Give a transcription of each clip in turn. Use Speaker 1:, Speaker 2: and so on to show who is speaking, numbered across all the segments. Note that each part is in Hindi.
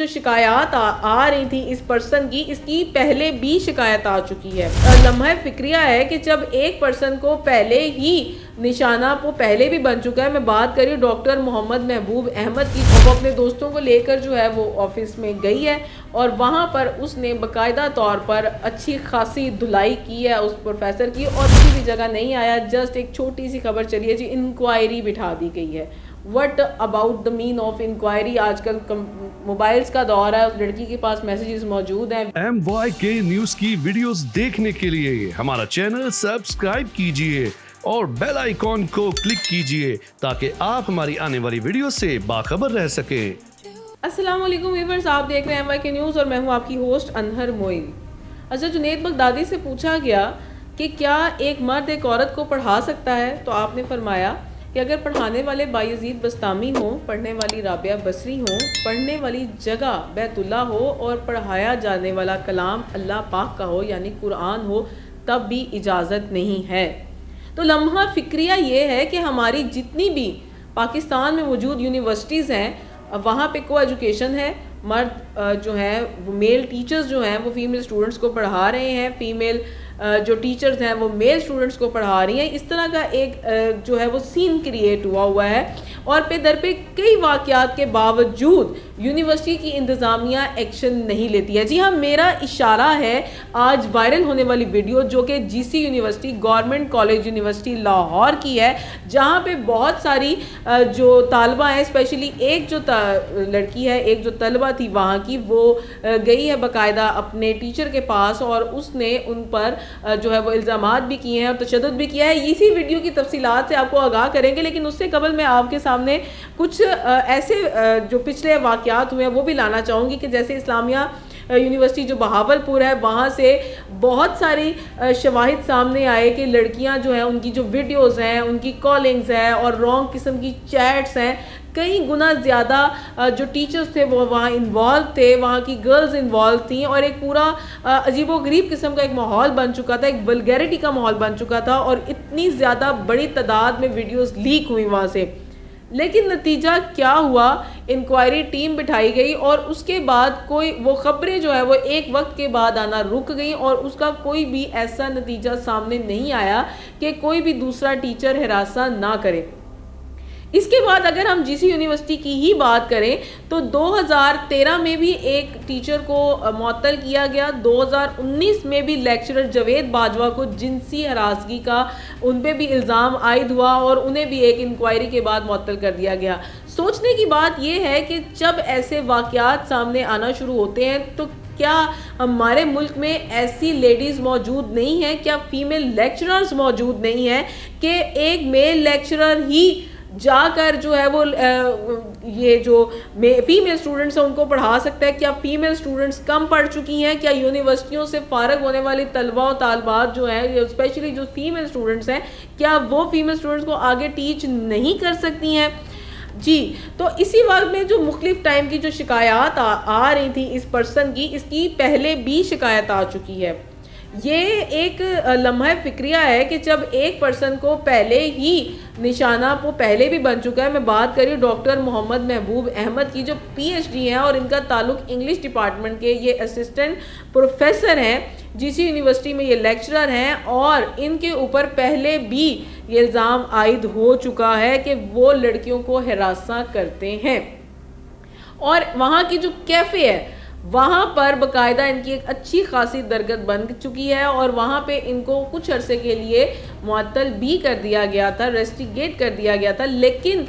Speaker 1: जो शिकायत आ रही थी इस पर्सन की, इसकी पहले भी शिकायत आ चुकी है। लम्हा फिक्रिया है कि जब एक पर्सन को पहले ही निशाना वो पहले भी बन चुका है। मैं बात करी डॉक्टर मोहम्मद महबूब अहमद की। वो अपने दोस्तों को लेकर जो है वो ऑफिस में गई है और वहाँ पर उसने बाकायदा तौर पर अच्छी खासी धुलाई की है उस प्रोफेसर की, और किसी भी जगह नहीं आया। जस्ट एक छोटी सी खबर चली है जी, इंक्वायरी बिठा दी गई है। What about the mean of inquiry? आजकल मोबाइल्स का दौर है, उस लड़की के पास मैसेजेस मौजूद हैं।
Speaker 2: MYK न्यूज की वीडियोस देखने के लिए हमारा चैनल सब्सक्राइब कीजिए और बेल आइकॉन को क्लिक कीजिए ताकि आप हमारी आने वाली वीडियो से बाखबर रह सके।
Speaker 1: अस्सलाम वालेकुम व्यूअर्स, आप देख रहे हैं MYK न्यूज़ और मैं हूं आपकी होस्ट अनहर मोइन। अच्छा, जुनैद बगदादी से पूछा गया कि क्या एक मर्द एक औरत को पढ़ा सकता है, तो आपने फरमाया कि अगर पढ़ाने वाले बायजीद बस्तामी हों, पढ़ने वाली राबिया बसरी हों, पढ़ने वाली जगह बैतुल्ला हो और पढ़ाया जाने वाला कलाम अल्लाह पाक का हो यानी कुरान हो, तब भी इजाज़त नहीं है। तो लम्हा फिक्रिया ये है कि हमारी जितनी भी पाकिस्तान में मौजूद यूनिवर्सिटीज़ हैं वहाँ पे को एजुकेशन है। मर्द जो है वो मेल टीचर्स जो हैं वो फीमेल स्टूडेंट्स को पढ़ा रहे हैं, फीमेल जो टीचर्स हैं वो मेल स्टूडेंट्स को पढ़ा रही हैं। इस तरह का एक जो है वो सीन क्रिएट हुआ है और पे दर पे कई वाक़यात के बावजूद यूनिवर्सिटी की इंतज़ामिया एक्शन नहीं लेती है। जी हाँ, मेरा इशारा है आज वायरल होने वाली वीडियो जो कि GC university government college university Lahore की है, जहाँ पे बहुत सारी जो तालबा हैं, स्पेशली एक जो लड़की है, एक जो तलबा थी वहाँ की, वो गई है बाकायदा अपने टीचर के पास और उसने उन पर जो है वो इल्ज़ामात भी किए हैं और तशद्दुद भी किया है। इसी वीडियो की तफसीलात से आपको आगाह करेंगे, लेकिन उससे कबल मैं आपके सामने कुछ ऐसे जो पिछले वाक़यात हुए हैं वो भी लाना चाहूँगी कि जैसे इस्लामिया यूनिवर्सिटी जो बहावलपुर है वहाँ से बहुत सारी शवाहिद सामने आए कि लड़कियाँ जो हैं उनकी जो वीडियोज़ हैं, उनकी कॉलिंग्स हैं और रॉन्ग किस्म की चैट्स हैं, कई गुना ज़्यादा जो टीचर्स थे वो वहाँ इन्वॉल्व थे, वहाँ की गर्ल्स इन्वॉल्व थी और एक पूरा अजीबोगरीब किस्म का एक माहौल बन चुका था, एक वल्गैरिटी का माहौल बन चुका था और इतनी ज़्यादा बड़ी तादाद में वीडियोस लीक हुई वहाँ से। लेकिन नतीजा क्या हुआ? इंक्वायरी टीम बिठाई गई और उसके बाद कोई वो खबरें जो है वो एक वक्त के बाद आना रुक गई और उसका कोई भी ऐसा नतीजा सामने नहीं आया कि कोई भी दूसरा टीचर हिरासा ना करे। इसके बाद अगर हम GC यूनिवर्सिटी की ही बात करें तो 2013 में भी एक टीचर को मुअत्तल किया गया। 2019 में भी लेक्चरर जवेद बाजवा को जिनसी हरासगी का उन पे भी इल्ज़ाम आयद हुआ और उन्हें भी एक इंक्वायरी के बाद मुअत्तल कर दिया गया। सोचने की बात यह है कि जब ऐसे वाक़यात सामने आना शुरू होते हैं तो क्या हमारे मुल्क में ऐसी लेडीज़ मौजूद नहीं हैं, क्या फीमेल लेक्चरर्स मौजूद नहीं हैं कि एक मेल लेक्चरर ही जाकर जो है वो ये जो फीमेल स्टूडेंट्स हैं उनको पढ़ा सकता है? क्या फीमेल स्टूडेंट्स कम पढ़ चुकी हैं? क्या यूनिवर्सिटियों से फारग होने वाली तलबा और तालबात जो हैं, स्पेशली जो फीमेल स्टूडेंट्स हैं, क्या वो फीमेल स्टूडेंट्स को आगे टीच नहीं कर सकती हैं? जी, तो इसी वक्त में जो मुख्तलिफ टाइम की जो शिकायत आ रही थी इस पर्सन की, इसकी पहले भी शिकायत आ चुकी है। ये एक लम्हा फिक्रिया है कि जब एक पर्सन को पहले ही निशाना वो पहले भी बन चुका है। मैं बात करी डॉक्टर मोहम्मद महबूब अहमद की जो PhD हैं और इनका ताल्लुक इंग्लिश डिपार्टमेंट के, ये असिस्टेंट प्रोफेसर हैं GC यूनिवर्सिटी में, ये लेक्चरर हैं और इनके ऊपर पहले भी ये इल्ज़ाम आयद हो चुका है कि वो लड़कियों को हिरासा करते हैं। और वहाँ की जो कैफ़े है वहाँ पर बाकायदा इनकी एक अच्छी खासी दरगत बन चुकी है और वहाँ पे इनको कुछ अरसे के लिए मुअत्तल भी कर दिया गया था, रेस्टिगेट कर दिया गया था। लेकिन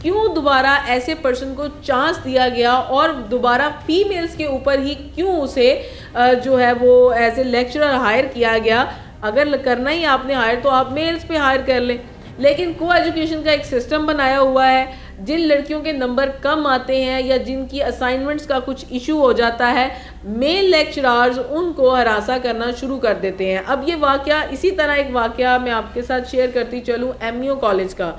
Speaker 1: क्यों दोबारा ऐसे पर्सन को चांस दिया गया और दोबारा फीमेल्स के ऊपर ही क्यों उसे जो है वो एज ए लेक्चरर हायर किया गया? अगर करना ही आपने हायर तो आप मेल्स पे हायर कर लें। लेकिन को एजुकेशन का एक सिस्टम बनाया हुआ है, जिन लड़कियों के नंबर कम आते हैं या जिनकी असाइनमेंट्स का कुछ इशू हो जाता है, मेल लेक्चरर्स उनको हरासा करना शुरू कर देते हैं। अब ये वाक़या, इसी तरह एक वाक़या मैं आपके साथ शेयर करती चलूँ MEO कॉलेज का,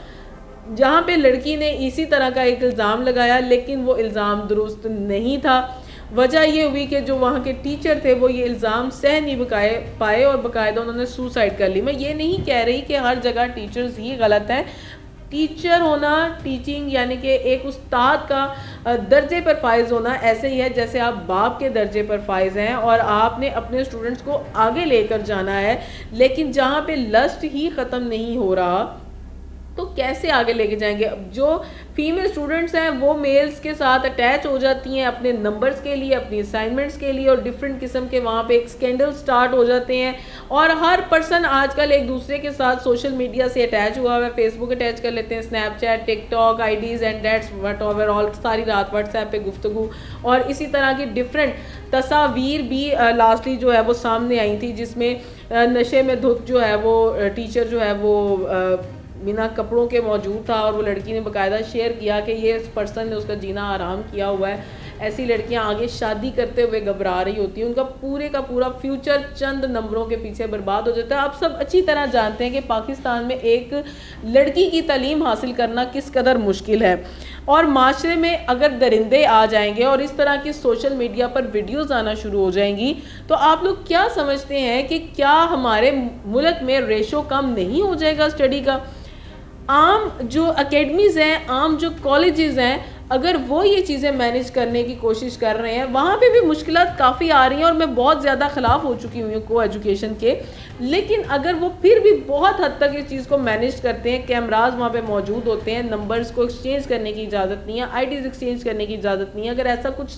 Speaker 1: जहाँ पे लड़की ने इसी तरह का एक इल्ज़ाम लगाया लेकिन वो इल्ज़ाम दुरुस्त नहीं था। वजह ये हुई कि जो वहाँ के टीचर थे वो ये इल्ज़ाम सह नहीं पाए और बाकायदा उन्होंने सुसाइड कर ली। मैं ये नहीं कह रही कि हर जगह टीचर्स ही गलत हैं, टीचर होना, टीचिंग यानी कि एक उस्ताद का दर्जे पर फाइज होना ऐसे ही है जैसे आप बाप के दर्जे पर फाइज हैं और आपने अपने स्टूडेंट्स को आगे लेकर जाना है। लेकिन जहाँ पे लस्ट ही ख़त्म नहीं हो रहा तो कैसे आगे लेके जाएंगे। जो फीमेल स्टूडेंट्स हैं वो मेल्स के साथ अटैच हो जाती हैं अपने नंबर्स के लिए, अपनी असाइनमेंट्स के लिए, और डिफरेंट किस्म के वहाँ पे एक स्कैंडल स्टार्ट हो जाते हैं। और हर पर्सन आजकल एक दूसरे के साथ सोशल मीडिया से अटैच हुआ हुआ है। फेसबुक अटैच कर लेते हैं, Snapchat, TikTok, IDs and dates what over all, सारी रात व्हाट्सएप पे गुफ्तगू और इसी तरह की डिफरेंट तस्वीर भी लास्टली जो है वो सामने आई थी, जिसमें नशे में धुत जो है वो टीचर जो है वो बिना कपड़ों के मौजूद था और वो लड़की ने बाकायदा शेयर किया कि ये इस पर्सन ने उसका जीना आराम किया हुआ है। ऐसी लड़कियां आगे शादी करते हुए घबरा रही होती हैं, उनका पूरे का पूरा फ्यूचर चंद नंबरों के पीछे बर्बाद हो जाता है। आप सब अच्छी तरह जानते हैं कि पाकिस्तान में एक लड़की की तालीम हासिल करना किस कदर मुश्किल है, और माशरे में अगर दरिंदे आ जाएंगे और इस तरह की सोशल मीडिया पर वीडियोज़ आना शुरू हो जाएंगी तो आप लोग क्या समझते हैं कि क्या हमारे मुल्क में रेशो कम नहीं हो जाएगा स्टडी का। आम जो एकेडमीज़ हैं, आम जो कॉलेजेस हैं, अगर वो ये चीज़ें मैनेज करने की कोशिश कर रहे हैं, वहाँ पे भी मुश्किलात काफ़ी आ रही हैं और मैं बहुत ज़्यादा ख़िलाफ़ हो चुकी हूँ को एजुकेशन के। लेकिन अगर वो फिर भी बहुत हद तक इस चीज़ को मैनेज करते हैं, कैमराज वहाँ पे मौजूद होते हैं, नंबर्स को एक्सचेंज करने की इजाज़त नहीं है, आईडीज़ एक्सचेंज करने की इजाज़त नहीं है, अगर ऐसा कुछ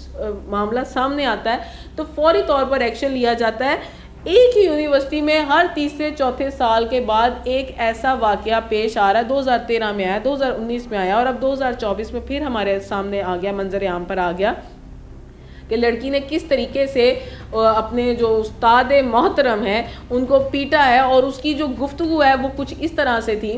Speaker 1: मामला सामने आता है तो फौरी तौर पर एक्शन लिया जाता है। एक ही यूनिवर्सिटी में हर तीसरे चौथे साल के बाद एक ऐसा वाक़या पेश आ रहा है। 2013 में आया, 2019 में आया और अब 2024 में फिर हमारे सामने आ गया, मंजर आम पर आ गया कि लड़की ने किस तरीके से अपने जो उस्ताद मोहतरम हैं उनको पीटा है। और उसकी जो गुफ्तगू है वो कुछ इस तरह से थी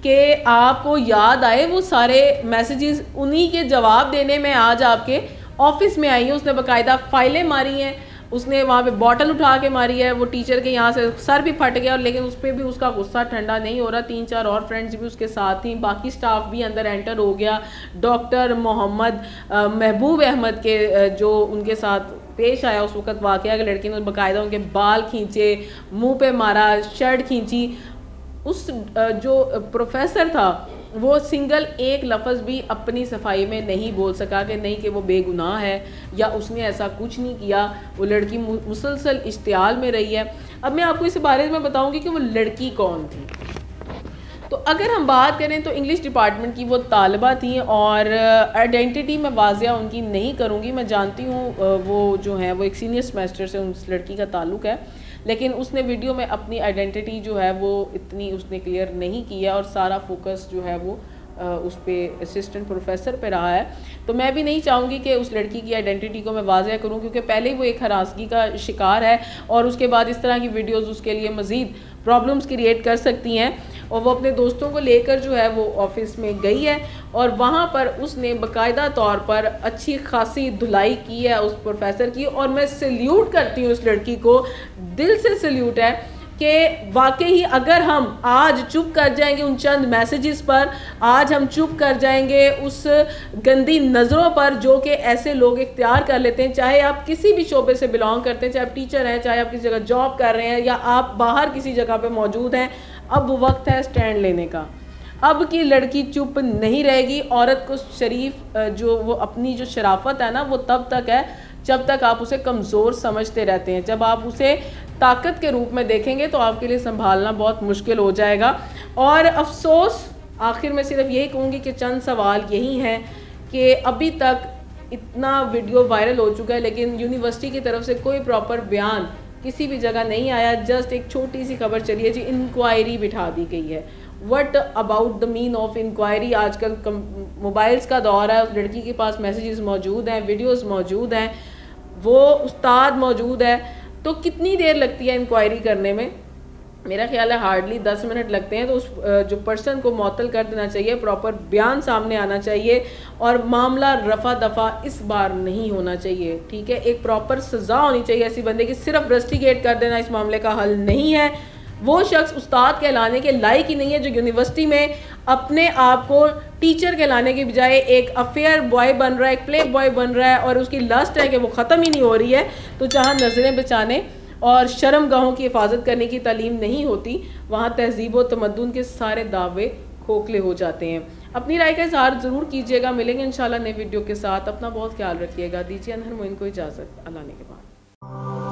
Speaker 1: कि आपको याद आए वो सारे मैसेजेस, उन्हीं के जवाब देने में आज आपके ऑफिस में आई है। उसने बाकायदा फाइलें मारी हैं, उसने वहाँ पे बॉटल उठा के मारी है, वो टीचर के यहाँ से सर भी फट गया, लेकिन उस पर भी उसका गुस्सा ठंडा नहीं हो रहा। 3-4 और फ्रेंड्स भी उसके साथ थी, बाकी स्टाफ भी अंदर एंटर हो गया। डॉक्टर मोहम्मद महबूब अहमद के जो उनके साथ पेश आया उस वक्त वाक़या, लड़की ने बाकायदा उनके बाल खींचे, मुँह पे मारा, शर्ट खींची। उस जो प्रोफेसर था वो सिंगल एक लफ्ज़ भी अपनी सफाई में नहीं बोल सका कि नहीं कि वो बेगुनाह है या उसने ऐसा कुछ नहीं किया। वो लड़की मुसलसल इश्तियाल में रही है। अब मैं आपको इस बारे में बताऊंगी कि वो लड़की कौन थी। तो अगर हम बात करें तो इंग्लिश डिपार्टमेंट की वो तालिबा थी और आइडेंटिटी मैं वाज़िया उनकी नहीं करूँगी। मैं जानती हूँ वो जो है वो एक सीनियर सेमेस्टर से उस लड़की का ताल्लुक़ है, लेकिन उसने वीडियो में अपनी आइडेंटिटी जो है वो इतनी उसने क्लियर नहीं किया और सारा फोकस जो है वो उस पर असिस्टेंट प्रोफेसर पे रहा है। तो मैं भी नहीं चाहूँगी कि उस लड़की की आइडेंटिटी को मैं वाज़िया करूँ, क्योंकि पहले ही वो एक हरासगी का शिकार है और उसके बाद इस तरह की वीडियोस उसके लिए मज़ीद प्रॉब्लम्स क्रिएट कर सकती हैं। और वो अपने दोस्तों को लेकर जो है वो ऑफिस में गई है और वहाँ पर उसने बाकायदा तौर पर अच्छी खासी धुलाई की है उस प्रोफेसर की। और मैं सल्यूट करती हूँ उस लड़की को, दिल से सल्यूट है कि वाकई ही अगर हम आज चुप कर जाएंगे उन चंद मैसेजेस पर, आज हम चुप कर जाएंगे उस गंदी नज़रों पर जो कि ऐसे लोग इख्तियार कर लेते हैं, चाहे आप किसी भी शोबे से बिलोंग करते हैं, चाहे आप टीचर हैं, चाहे आप किसी जगह जॉब कर रहे हैं या आप बाहर किसी जगह पे मौजूद हैं, अब वक्त है स्टैंड लेने का। अब की लड़की चुप नहीं रहेगी। औरत को शरीफ जो वो अपनी जो शराफत है ना वो तब तक है जब तक आप उसे कमज़ोर समझते रहते हैं। जब आप उसे ताकत के रूप में देखेंगे तो आपके लिए संभालना बहुत मुश्किल हो जाएगा। और अफसोस आखिर में सिर्फ यही कहूँगी कि चंद सवाल यही हैं कि अभी तक इतना वीडियो वायरल हो चुका है लेकिन यूनिवर्सिटी की तरफ से कोई प्रॉपर बयान किसी भी जगह नहीं आया। जस्ट एक छोटी सी खबर चली है जी, इंक्वायरी बिठा दी गई है। What about the mean of inquiry? आजकल मोबाइल्स का दौर है, उस लड़की के पास मैसेजेस मौजूद हैं, वीडियोस मौजूद हैं, वो उस्ताद मौजूद है, तो कितनी देर लगती है इंक्वायरी करने में? मेरा ख्याल है हार्डली 10 मिनट लगते हैं। तो उस जो पर्सन को मअतल कर देना चाहिए, प्रॉपर बयान सामने आना चाहिए और मामला रफा दफा इस बार नहीं होना चाहिए। ठीक है, एक प्रॉपर सज़ा होनी चाहिए ऐसी बंदे की। सिर्फ रस्टिगेट कर देना इस मामले का हल नहीं है। वो शख्स उस्ताद कहलाने के लायक ही नहीं है जो यूनिवर्सिटी में अपने आप को टीचर कहलाने के बजाय एक अफेयर बॉय बन रहा है, एक प्ले बॉय बन रहा है और उसकी लस्ट है कि वो ख़त्म ही नहीं हो रही है। तो जहाँ नज़रें बचाने और शर्म गाहों की हिफाजत करने की तालीम नहीं होती, वहाँ तहजीब व तमद्दुन के सारे दावे खोखले हो जाते हैं। अपनी राय का इजहार ज़रूर कीजिएगा। मिलेंगे इंशाल्लाह नए वीडियो के साथ। अपना बहुत ख्याल रखिएगा। दीजिए अनहर मोइन को इजाज़त। अल्लाह ने के बाद।